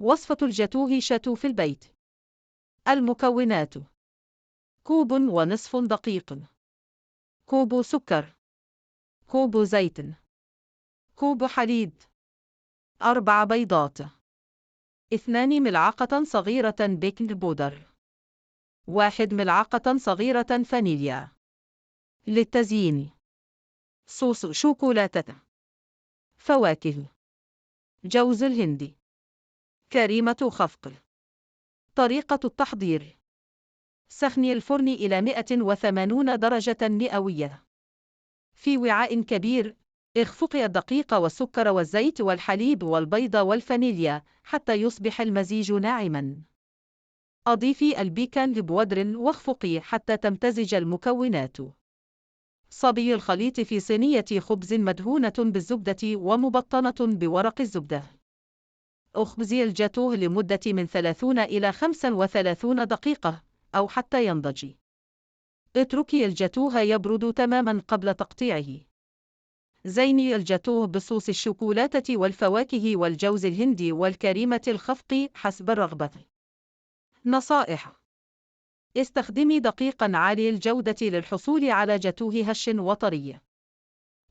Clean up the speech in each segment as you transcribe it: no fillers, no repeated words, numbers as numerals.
وصفة الجاتوه شاتو في البيت. المكونات: كوب ونصف دقيق، كوب سكر، كوب زيت، كوب حليب، 4 بيضات، 2 ملعقة صغيرة بيكنج بودر، 1 ملعقة صغيرة فانيليا. للتزيين: صوص شوكولاتة، فواكه، جوز الهندي، كريمة خفق. طريقة التحضير: سخني الفرن إلى 180 درجة مئوية. في وعاء كبير، اخفقي الدقيق والسكر والزيت والحليب والبيض والفانيليا حتى يصبح المزيج ناعماً. أضيفي البيكنج بودر واخفقي حتى تمتزج المكونات. صبي الخليط في صينية خبز مدهونة بالزبدة ومبطنة بورق الزبدة. اخبزي الجاتوه لمدة من 30 إلى 35 دقيقة أو حتى ينضج. اتركي الجاتوه يبرد تماماً قبل تقطيعه. زيني الجاتوه بصوص الشوكولاتة والفواكه والجوز الهندي والكريمة الخفق حسب الرغبة. نصائح: استخدمي دقيقاً عالي الجودة للحصول على جاتوه هش وطري.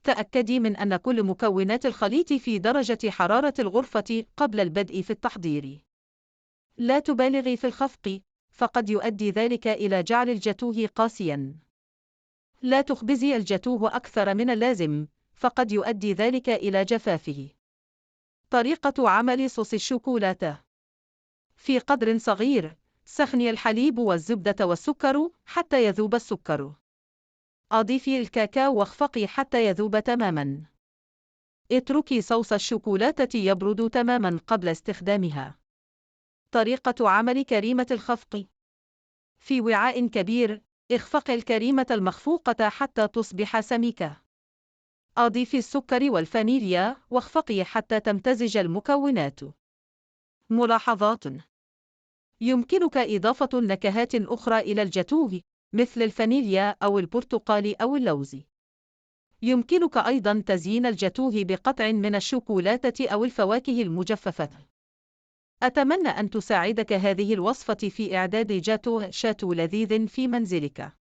تأكدي من أن كل مكونات الخليط في درجة حرارة الغرفة قبل البدء في التحضير. لا تبالغي في الخفق، فقد يؤدي ذلك إلى جعل الجاتوه قاسياً. لا تخبزي الجاتوه أكثر من اللازم، فقد يؤدي ذلك إلى جفافه. طريقة عمل صوص الشوكولاتة: في قدر صغير، سخني الحليب والزبدة والسكر حتى يذوب السكر. أضيفي الكاكاو واخفقي حتى يذوب تماماً. اتركي صوص الشوكولاتة يبرد تماماً قبل استخدامها. طريقة عمل كريمة الخفق: في وعاء كبير، اخفقي الكريمة المخفوقة حتى تصبح سميكة. أضيفي السكر والفانيليا واخفقي حتى تمتزج المكونات. ملاحظات: يمكنك إضافة نكهات أخرى إلى الجاتوه، مثل الفانيليا أو البرتقال أو اللوز. يمكنك أيضاً تزيين الجاتوه بقطع من الشوكولاتة أو الفواكه المجففة. أتمنى أن تساعدك هذه الوصفة في إعداد جاتوه شاتو لذيذ في منزلك.